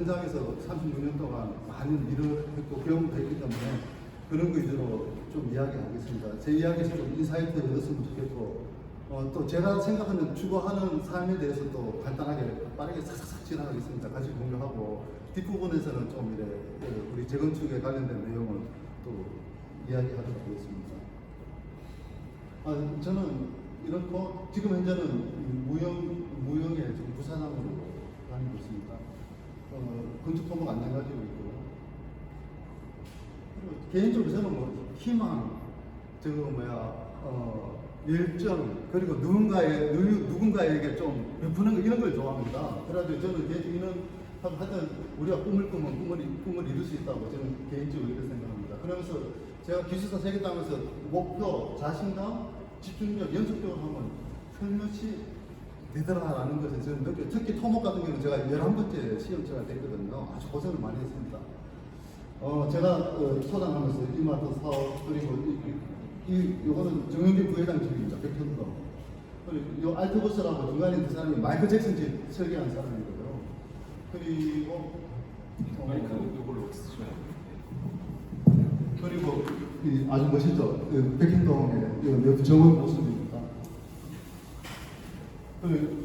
현장에서 36년 동안 많은 일을 했고 경험도 했기 때문에 그런 거 위주로 좀 이야기하겠습니다. 제 이야기에서 좀 인사이트 얻었으면 좋겠고 또 제가 생각하는 추구하는 삶에 대해서 또 간단하게 빠르게 싹싹 지나가겠습니다. 같이 공유하고 뒷부분에서는 좀 이래 우리 재건축에 관련된 내용을 또 이야기하도록 하겠습니다. 저는 이렇고 지금 현재는 무형의 좀 부사장으로 다니고 있습니다. 건축 토목 안내 가지고 있고요. 개인적으로 저는 뭐 희망, 열정, 그리고 누군가에게 좀 베푸는 거 이런 걸 좋아합니다. 그래가지고 저는 개인적으로 하여튼 우리가 꿈을 꾸면 꿈을 이룰 수 있다고 저는 개인적으로 이렇게 생각합니다. 그러면서 제가 기술사 세계당에서 목표, 자신감, 집중력, 연속적으로 하면 틀림없이 되더라라는 것을 저는 느껴요. 특히 토목 같은 경우는 제가 11번째 시험체가 됐거든요. 아주 고생을 많이 했습니다. 제가 소장하면서 이마트 사업, 그리고 요거는 정영진 부회장 집입니다. 백현동. 그리고 요 알트버스라고 중간에 그 사람이 마이클 잭슨 집 설계한 사람이거든요. 그리고 마이크 이걸로 쓰셔야 그리고 아주 멋있죠. 백현동의 정원 모습입니다. 그리고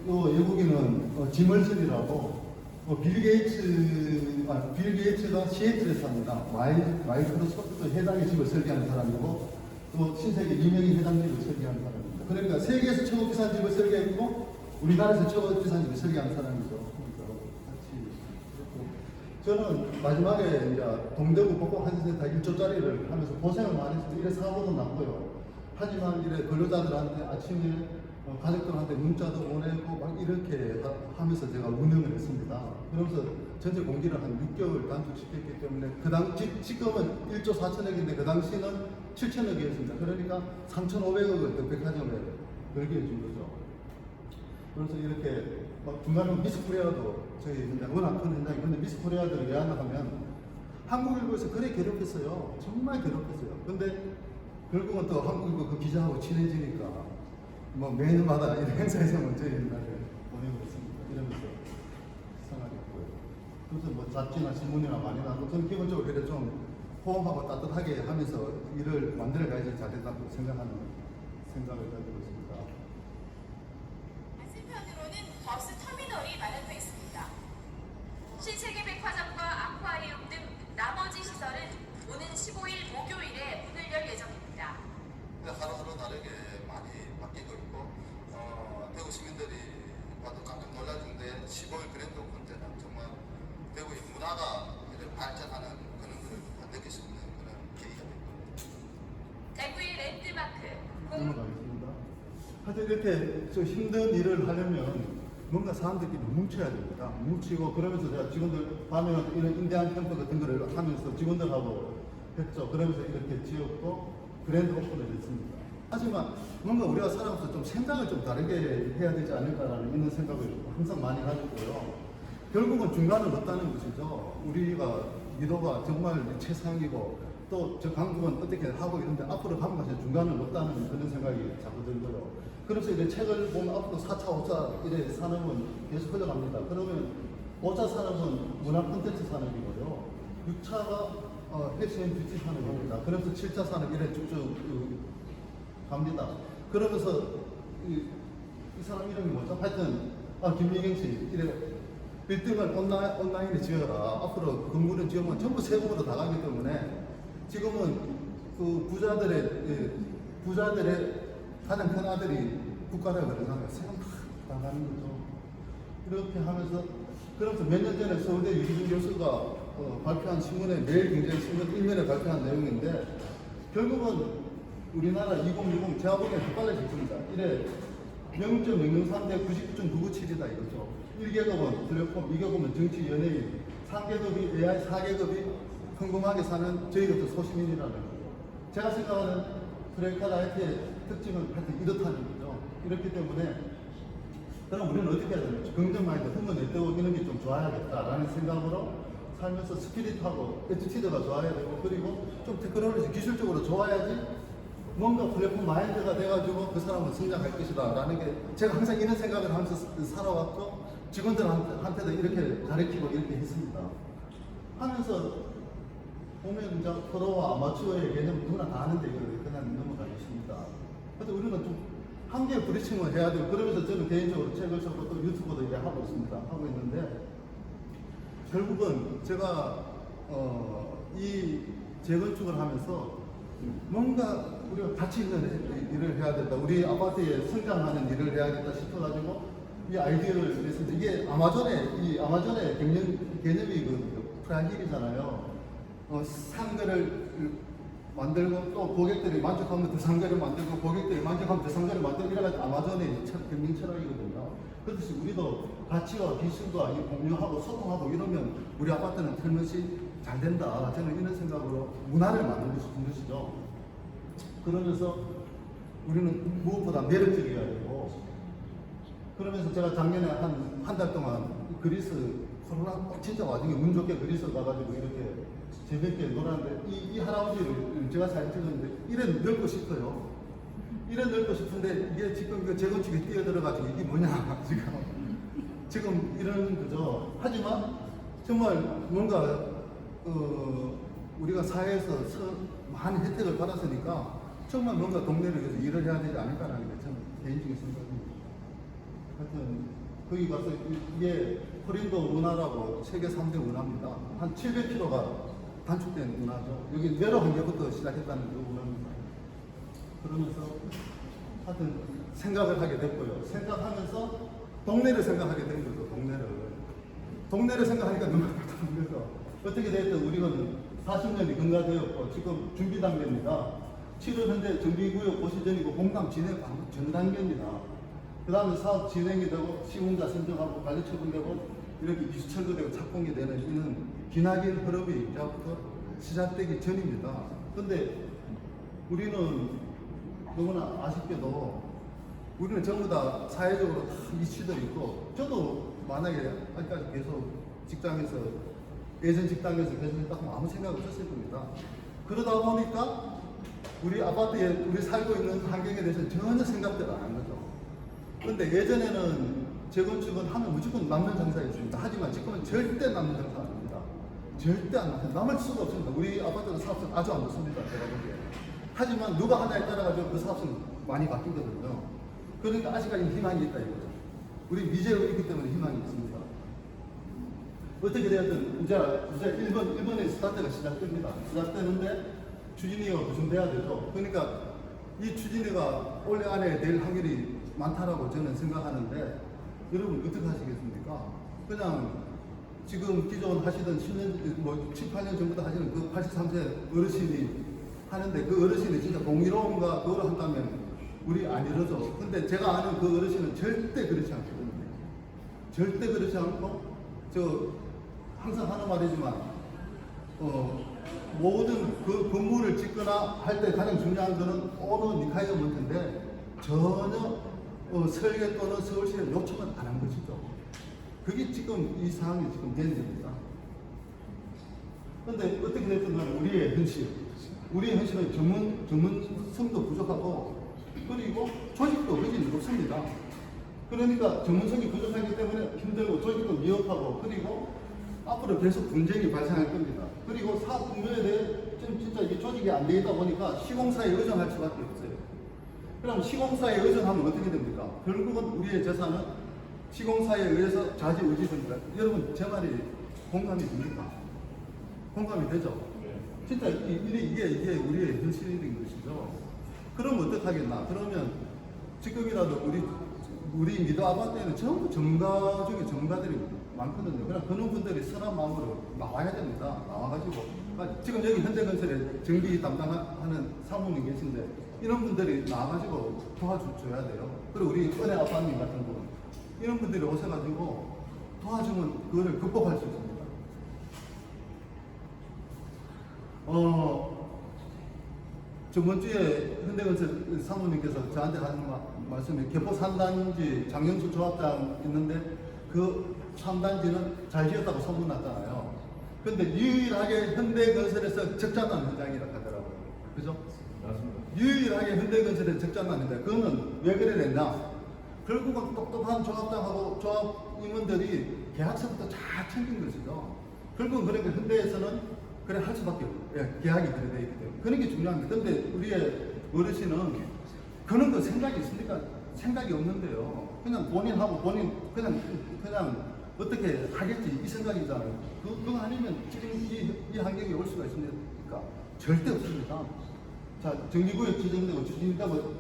요 외국인은 지멀슨이라고 빌 게이츠가 시애틀에 삽니다. 마이크로소프트 회장의 집을 설계하는 사람이고 또 신세계 유명인 회장님을 설계하는 사람입니다. 그러니까 세계에서 최고 비싼 집을 설계했고 우리나라에서 최고 비싼 집을 설계하는 사람이죠. 저는 마지막에 이제 동대구 복합환센터 1조짜리를 하면서 고생을 많이 했습니다. 이래 사고도 났고요. 하지만 이래 근로자들한테 아침에 가족들한테 문자도 보내고 막 이렇게 하면서 제가 운영을 했습니다. 그러면서 전체 공기를 한 6개월 단축시켰기 때문에 지금은 1조 4천억인데 그 당시는 7천억이었습니다. 그러니까 3,500억을 그 백화점에 걸게 해준 거죠. 그래서 이렇게 막 중간에 미스코리아도 저희 현장 워낙 큰 현장이 근데 미스코리아들을 왜 하나 하면 한국일보에서 그래 괴롭혔어요. 정말 괴롭혔어요. 근데 결국은 또 한국일보 그 기자하고 친해지니까 뭐 매년마다 이런 행사에서는 저희 현장을 보내고 있습니다. 이러면서 생각했고요. 그래서 뭐 잡지나 신문이나 많이 나고 저는 기본적으로 그래 좀 호응하고 따뜻하게 하면서 일을 만들어가야지 잘 된다고 생각을 가지고 있습니다. 맞은편으로는 버스 터미널이 마련되어 있습니다. 신세계 백화점과 아쿠아리움 등 나머지 시설은 오는 15일 목요일에 문을 열 예정입니다. 하루하루 다르게 많이 바뀌고 있고 대구 시민들이 봐도 깜짝 놀라는데 15일 그랜드 오픈 때는 정말 대구의 문화가 이렇게 발전하는 그런 걸 느낄 수 있는 그런 계기가 된 겁니다. 대구의 랜드마크 넘어가겠습니다. 하여튼 이렇게 좀 힘든 일을 하려면 뭔가 사람들끼리 뭉쳐야 됩니다. 뭉치고 그러면서 제가 직원들 밤에 이런 인디안 캠프 같은 거를 하면서 직원들하고 했죠. 그러면서 이렇게 지었고 그랜드 오픈을 했습니다. 하지만 뭔가 우리가 살아가면서 좀 생각을 좀 다르게 해야 되지 않을까라는 이런 생각을 항상 많이 가지고요. 결국은 중간을 넣었다는 것이죠. 우리가 미도가 정말 최상이고 또 저 강국은 어떻게 하고 있는데 앞으로 가면 가서 중간을 넣었다는 그런 생각이 자꾸 들고요. 그래서 이제 책을 보면 앞으로 4차, 5차 이래 산업은 계속 흘러갑니다. 그러면 5차 산업은 문화 콘텐츠 산업이고요. 6차가 패션 뷰티 산업입니다. 그래서 7차 산업 이래 쭉쭉 갑니다. 그러면서 이 사람 이름이 뭐죠? 하여튼 김미경 씨 이래 빌딩을 온라인에 지어라. 앞으로 건물을 지으면 전부 세금으로 다 가기 때문에 지금은 그 부자들의 가장 큰 아들이 국가라고 그러잖아요. 세금 다 가는 거죠. 이렇게 하면서 그러면서 몇 년 전에 서울대 유기준 교수가 발표한 신문에 매일경제신문 1면에 발표한 내용인데 결국은 우리나라 2060 제가 보기엔 더 빨라졌습니다. 이래 0.003대 99.997이다 이거죠. 1계급은 플랫폼, 2계급은 정치, 연예인, 3계급이 AI, 4계급이 평범하게 사는 저희가 소시민이라는 거죠. 제가 생각하는 프레이카 라이트의 특징은 하여튼 이렇다는 거죠. 이렇기 때문에 그럼 우리는 어떻게 해야 되는지 긍정 마인드, 흥은 내떼고 이런 게 좀 좋아야겠다라는 생각으로 살면서 스피릿하고 애티튜드가 좋아야 되고 그리고 좀 테크놀로지 기술적으로 좋아야지 뭔가 플랫폼 마인드가 돼가지고 그 사람은 성장할 것이다 라는 게 제가 항상 이런 생각을 하면서 살아왔고 직원들한테도 이렇게 가르치고 이렇게 했습니다. 하면서 보면 이제 프로와 아마추어의 개념 누구나 다 아는데 이걸 그냥 넘어가겠습니다. 그래서 우리는 좀 한계에 부딪힘을 해야 돼요. 그러면서 저는 개인적으로 책을 쓰고 또 유튜브도 이제 하고 있습니다. 하고 있는데 결국은 제가 이 재건축을 하면서 뭔가 우리가 가치 있는 일을 해야 된다. 우리 아파트에 성장하는 일을 해야겠다 싶어가지고 이 아이디어를 냈습니다. 이게 아마존의 개념이 그 프라길이잖아요. 상가를 만들고 또 고객들이 만족하면 더 상가를 만들고 고객들이 만족하면 더 상가를 만들고 이래가지고 아마존의 경영 철학이거든요. 그렇듯이 우리도 가치와 기술과 공유하고 소통하고 이러면 우리 아파트는 틀림없이 잘 된다. 저는 이런 생각으로 문화를 만들고 싶은 것이죠. 그러면서 우리는 무엇보다 매력적이어야 되고, 그러면서 제가 작년에 한 달 동안 그리스 코로나 진짜 와중에 운 좋게 그리스 가가지고 이렇게 재밌게 놀았는데 이 할아버지를 제가 사진 찍었는데 이래 넓고 싶어요. 이래 넓고 싶은데 이게 지금 그 재건축에 뛰어들어가지고 이게 뭐냐 지금 이런 거죠. 하지만 정말 뭔가 우리가 사회에서 많은 혜택을 받았으니까 정말 뭔가 동네를 위해서 일을 해야 되지 않을까라는 게 저는 개인적인 생각입니다. 하여튼 거기 가서 이게 코린도 운하라고 세계 3대 운하입니다. 한 700km가 단축된 운하죠. 여기 내로 한 개부터 시작했다는 그 운하입니다. 그러면서 하여튼 생각을 하게 됐고요. 생각하면서 동네를 생각하게 된 거죠. 동네를 생각하니까 눈물이 나면서 어떻게 됐든 우리는 40년이 경과되었고 지금 준비 단계입니다. 7월 현대 정비구역 고시전이고 공감 진행 전 단계입니다. 그 다음에 사업 진행이 되고 시공자 선정하고 관리 처분되고 이렇게 이수 철거되고 착공이 되는 이는 기나긴 흐름이 이제부터 시작되기 전입니다. 근데 우리는 너무나 아쉽게도 우리는 전부 다 사회적으로 다 이슈도 있고 저도 만약에 아직까지 계속 직장에서 예전 직장에서 계속 했다 하면 아무 생각 없었을 겁니다. 그러다 보니까 우리 아파트에 우리 살고 있는 환경에 대해서 전혀 생각들 안 한 거죠. 근데 예전에는 재건축은 하면 무조건 남는 장사였습니다. 하지만 지금은 절대 남는 장사 아닙니다. 절대 안 남는, 남을 수가 없습니다. 우리 아파트 사업성 아주 안 좋습니다. 제가 보기에. 하지만 누가 하나에 따라가지고 그 사업성 많이 바뀌거든요. 그러니까 아직까지 희망이 있다 이거죠. 우리 미제로 있기 때문에 희망이 있습니다. 어떻게 되었든 이제 일본의 스타트가 시작됩니다. 시작되는데 추진위가 구성돼야 되죠. 그러니까 이 추진위가 올해 안에 될 확률이 많다라고 저는 생각하는데 여러분 어떻게 하시겠습니까? 그냥 지금 기존 하시던 10년, 7, 8년 전부터 하시는 그 83세 어르신이 하는데 그 어르신이 진짜 공의로움과 그걸 한다면 우리 안 이러죠. 근데 제가 아는 그 어르신은 절대 그렇지 않거든요. 절대 그렇지 않고 저 항상 하는 말이지만 모든 그 건물을 짓거나 할 때 가장 중요한 거는 오너 리카이어먼트인데 전혀 설계 또는 서울시에 요청을 안 한 것이죠. 그게 지금 이 상황이 지금 되는 겁니다. 그런데 어떻게 됐든 간에 우리의 현실은 전문성도 부족하고 그리고 조직도 훨씬 높습니다. 그러니까 전문성이 부족하기 때문에 힘들고 조직도 미흡하고 그리고 앞으로 계속 분쟁이 발생할 겁니다. 그리고 사업 분야에 대해 진짜 이게 조직이 안 되다 보니까 시공사에 의존할 수밖에 없어요. 그럼 시공사에 의존하면 어떻게 됩니까? 결국은 우리의 재산은 시공사에 의해서 좌지우지됩니다. 여러분 제 말이 공감이 됩니까? 공감이 되죠? 진짜 이게 우리의 현실인 것이죠. 그럼 어떡하겠나? 그러면 지금이라도 우리 미드 아파트에는 전부 정가 중에 정가들이 많거든요. 그럼 그런 분들이 선한 마음으로 나와야 됩니다. 나와가지고 지금 여기 현대건설에 정비 담당하는 사모님 계신데 이런 분들이 나와가지고 도와줘야 돼요. 그리고 우리 은혜 아빠님 같은 분 이런 분들이 오셔가지고 도와주면 그거를 극복할 수 있습니다. 저번 주에 현대건설 사모님께서 저한테 하는 말씀이 개포 3단지 장영수 조합장 있는데 그 3단지는 잘 지었다고 소문났잖아요. 근데 유일하게 현대건설에서 적자난 현장이라고 하더라고요. 그죠? 맞습니다. 유일하게 현대건설에서 적자난 현장. 그거는 왜 그래 냈나? 결국은 똑똑한 조합장하고 조합 임원들이 계약서부터 잘 챙긴 것이죠. 결국은 그러니까 현대에서는 그래 할 수밖에 없고, 예, 계약이 그래 돼 있기 때문에 그런 게 중요합니다. 근데 우리의 어르신은 그런 거 생각이 있습니까? 생각이 없는데요. 그냥 본인하고 본인 그냥 어떻게 하겠지 이 생각이잖아요. 그거 아니면 지금 이 환경에 올 수가 있습니까? 절대 없습니다. 자, 정기구역 지정되고 추진되고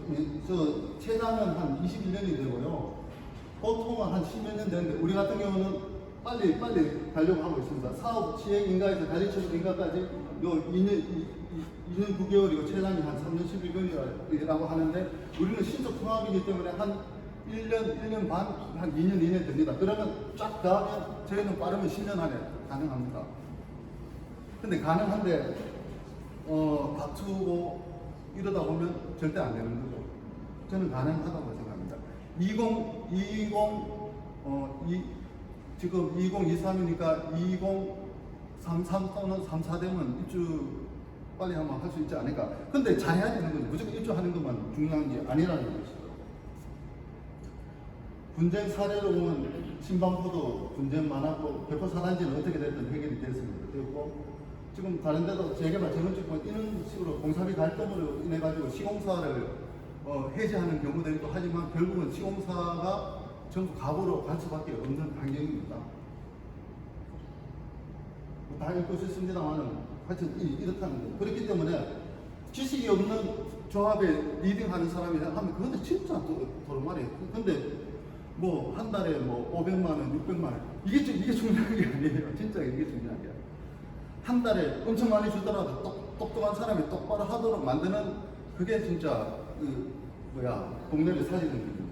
저 체장은 한 21년이 되고요. 보통은 한 10몇 년 되는데 우리 같은 경우는 빨리 가려고 하고 있습니다. 사업 시행 인가에서 가리치는 인가까지 요 2년 9개월이고 체장이 한 3년 11개월이라고 하는데 우리는 신속 통합이기 때문에 한 1년 반, 한 2년 이내 됩니다. 그러면 쫙 가면 저희는 빠르면 10년 안에 가능합니다. 근데 가능한데 다투고 이러다 보면 절대 안 되는 거죠. 저는 가능하다고 생각합니다. 지금 2023이니까 2033 또는 34 되면 입주 빨리 한번 할 수 있지 않을까. 근데 잘해야 되는 거죠. 무조건 입주하는 것만 중요한 게 아니라는 것이죠. 분쟁 사례로 보면 신반포도 분쟁 많았고 백호 사단지는 어떻게 됐든 해결이 됐습니다. 그리고 지금 다른 데도 재개발 재건축 보면 이런 식으로 공사비 갈등으로 인해 가지고 시공사를 해제하는 경우도 있고 하지만 결국은 시공사가 전부 가구로 갈 수밖에 없는 환경입니다. 다 읽고 싶습니다만은 하여튼 이렇다는 거예요. 그렇기 때문에 지식이 없는 조합에 리딩하는 사람이 하면 그건 진짜 도루말이에요. 근데 뭐 한 달에 뭐 500만 원, 600만 원 이게 중요한 게 아니에요. 진짜 이게 중요한 게 아니에요. 한 달에 엄청 많이 주더라도 똑똑한 사람이 똑바로 하도록 만드는 그게 진짜 동네를 살리는 거예요.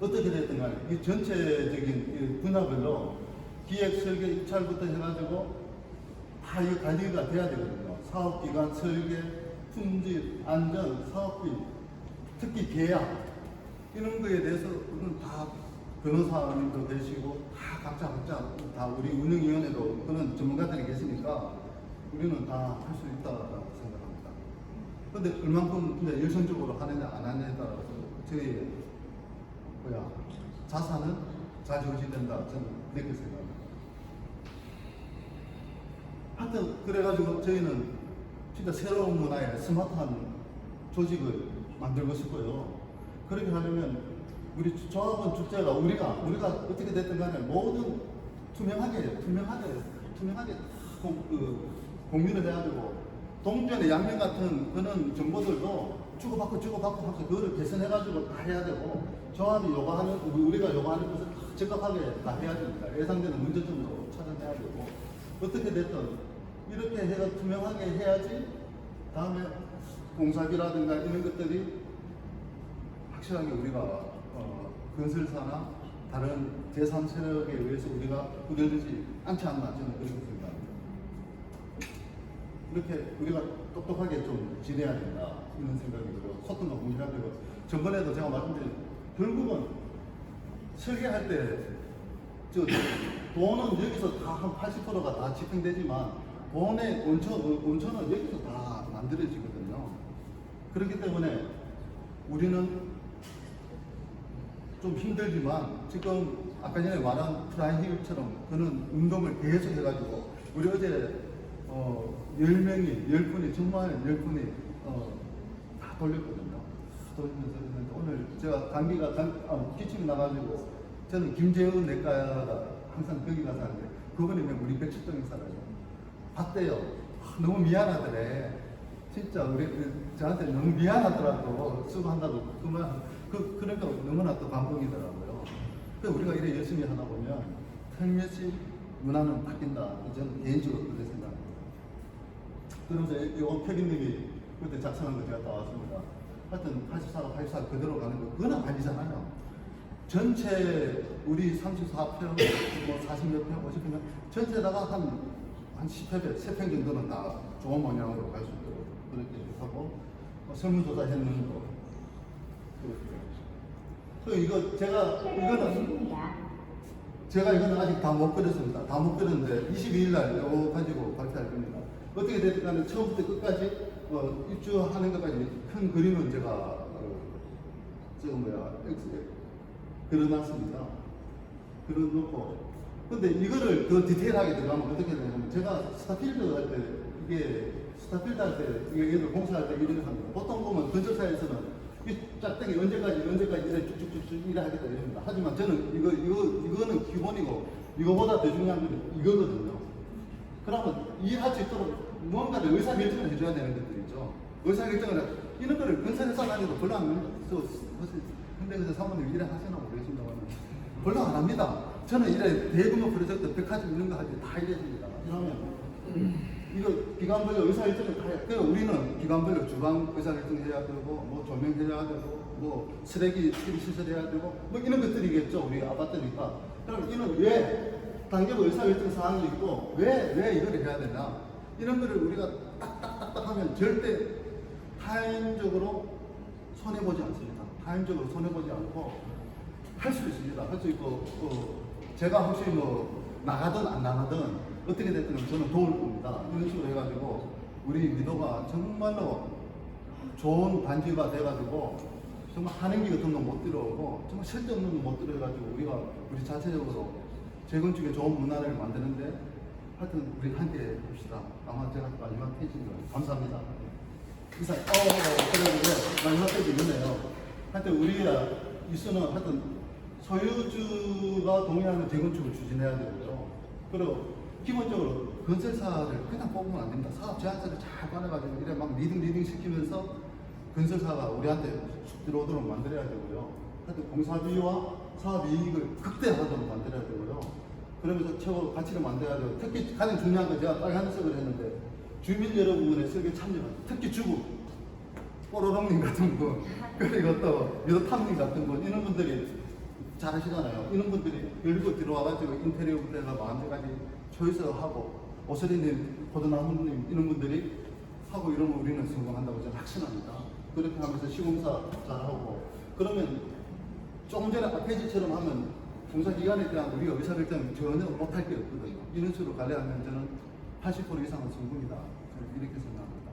어떻게 됐든 간에 이 전체적인 분야별로 기획, 설계, 입찰부터 해가지고 다 이 관리가 돼야 되거든요. 사업기간, 설계, 품질, 안전, 사업비, 특히 계약 이런 거에 대해서는 다 변호사님도 계시고 다 각자 다 우리 운영위원회도 그런 전문가들이 계시니까 우리는 다 할 수 있다고 생각합니다. 그런데 얼만큼 이제 열성적으로 하느냐 안 하느냐에 따라서 저희 자산은 좌지우지된다 저는 그렇게 생각합니다. 하여튼 그래가지고 저희는 진짜 새로운 문화에 스마트한 조직을 만들고 싶어요. 그렇게 하려면 우리 조합원 주체가 우리가 어떻게 됐든 간에 모든 투명하게 공유를 해야 되고 동전의 양면 같은 그런 정보들도 주고받고 하면서 그거를 개선해가지고 다 해야 되고 조합이 요구하는 우리가 요구하는 것을 다 적합하게 다 해야 됩니다. 예상되는 문제점도 찾아내야 되고 어떻게 됐든 이렇게 해가 투명하게 해야지 다음에 공사비라든가 이런 것들이 확실하게 우리가 건설사나 다른 제3세력에 의해서 우리가 부려지지 않지 않나 저는 그렇게 생각합니다. 이렇게 우리가 똑똑하게 좀 지내야 된다 이런 생각이 들어요. 소통과 공유해야 되고 전번에도 제가 말씀드린 결국은 설계할 때 돈은 여기서 다 한 80%가 다 집행되지만 돈의 원천은 여기서 다 만들어지거든요. 그렇기 때문에 우리는 좀 힘들지만 지금 아까 전에 말한 프라이힐처럼 그런 운동을 계속 해가지고 우리 어제 10분이 정말 10분이 다 돌렸거든요. 돌리면서 했는데 오늘 제가 기침이 나가지고 저는 김재훈 내과가 항상 거기 가서 하는데 그분이 우리 백칠동에 살아요. 봤대요. 너무 미안하더래. 진짜 저한테 너무 미안하더라고. 수고한다고 그러니까 너무나 또 감동이더라고요. 그래서 우리가 이렇게 열심히 하다 보면 틀림없이 문화는 바뀐다. 저는 개인적으로 그렇게 생각합니다. 그러면서 이 표기님이 그때 작성한 거 제가 따왔습니다. 하여튼 84가 84 그대로 가는 거 그건 아니잖아요. 전체 우리 34평, 뭐 40몇 평, 50평 전체에다가 한 10평, 3평 정도는 다 좋은 방향으로 갈 수 있도록 그렇게 하고 설문조사 했는 거 그 이거 이거는 아직 다 못 그렸습니다. 다 못 그렸는데 22일 날 이거 가지고 발표할 겁니다. 어떻게 됐든 간에 처음부터 끝까지 입주하는 것까지 큰 그림은 제가 그려놨습니다. 그려놓고 근데 이거를 더 디테일하게 들어가면 어떻게 되냐면 제가 스타필드 할 때 이게 스타필드 할 때 이게 얘들 공사할 때 이렇게 합니다. 보통 보면 건설사에서는 이 짝대기 언제까지 이래 쭉쭉쭉쭉 이래 하겠다 이럽니다. 하지만 저는 이거는 기본이고 이거보다 더 중요한 건 이거거든요. 그러면 이해할 수 있도록 무언가를 의사결정을 해줘야 되는 것들이죠. 의사결정을 이런 거를 건설회사 다니도 별로 안 합니다. 현대건설 사모님 일을 하시나 모르겠습니다만 별로 안 합니다. 저는 이래 대규모 프로젝트 백화점 이런 거 할 때 다 이래집니다. 그러면 이거 기관별로 의사결정을 다 해요. 그래서 우리는 기관별로 주방 의사결정 해야 되고 뭐 조명 해야 되고 뭐 쓰레기 시설 해야 되고 뭐 이런 것들이겠죠. 우리 아파트니까. 그럼 이는 왜 단계별 의사결정 사항이 있고 왜 이걸 해야 되나 이런 거를 우리가 딱딱딱딱 하면 절대 타임적으로 손해보지 않습니다. 타임적으로 손해보지 않고 할 수 있습니다. 할 수 있고 제가 혹시 뭐 나가든 안 나가든 어떻게 됐든 저는 도울 겁니다. 이런 식으로 해가지고 우리 미도가 정말로 좋은 반지가 돼가지고 정말 한행기 같은 거 못 들어오고 정말 쓸데없는 거 못 들어가지고 우리 자체적으로 재건축에 좋은 문화를 만드는데 하여튼 우리 함께 합시다. 아마 제가 마지막 페이지인 거예요. 감사합니다. 이상 그래 마지막 페이지 있네요. 하여튼 우리가 이수는 하여튼 소유주가 동의하는 재건축을 추진해야 되고요. 그리고 기본적으로 건설사를 그냥 뽑으면 안 됩니다. 사업 제안서를 잘 꺼내가지고 이래 막 리딩 시키면서 건설사가 우리한테 쑥 들어오도록 만들어야 되고요. 하여튼 공사비와 사업이익을 극대화하도록 만들어야 되고요. 그러면서 최고 가치를 만들어야 되고 특히 가장 중요한 건 제가 빨간색을 했는데 주민 여러분의 설계 참여 특히 주부 뽀로롱님 같은 분 그리고 또 여탐님 같은 분 이런 분들이 잘하시잖아요. 이런 분들이 열고 들어와가지고 인테리어부터 해서 마음대까지 초이스하고 오스리님, 고등나무님 이런 분들이 하고 이러면 우리는 성공한다고 저는 확신합니다. 그렇게 하면서 시공사 잘하고 그러면 조금 전에 페이지처럼 하면 공사기간에 대한 우리가 의사결정 전혀 못할 게 없거든요. 이런 식으로 관리하면 저는 80% 이상은 성공이다. 저는 이렇게 생각합니다.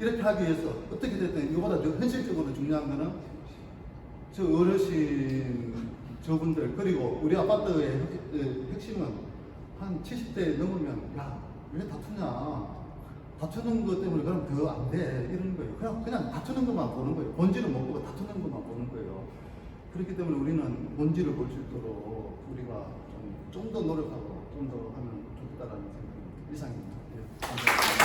이렇게 하기 위해서 어떻게 됐든 이거보다 더 현실적으로 중요한 거는 저 어르신 저분들 그리고 우리 아파트의 핵심은 한 70대 넘으면 야 왜 다투냐 다투는 것 때문에 그럼 더 안 돼 이러는 거예요. 그냥 다투는 것만 보는 거예요. 본질은 못 보고 다투는 것만 보는 거예요. 그렇기 때문에 우리는 본질을 볼 수 있도록 우리가 좀 더 노력하고 좀 더 하면 좋겠다라는 생각입니다. 이상입니다. 예, 감사합니다.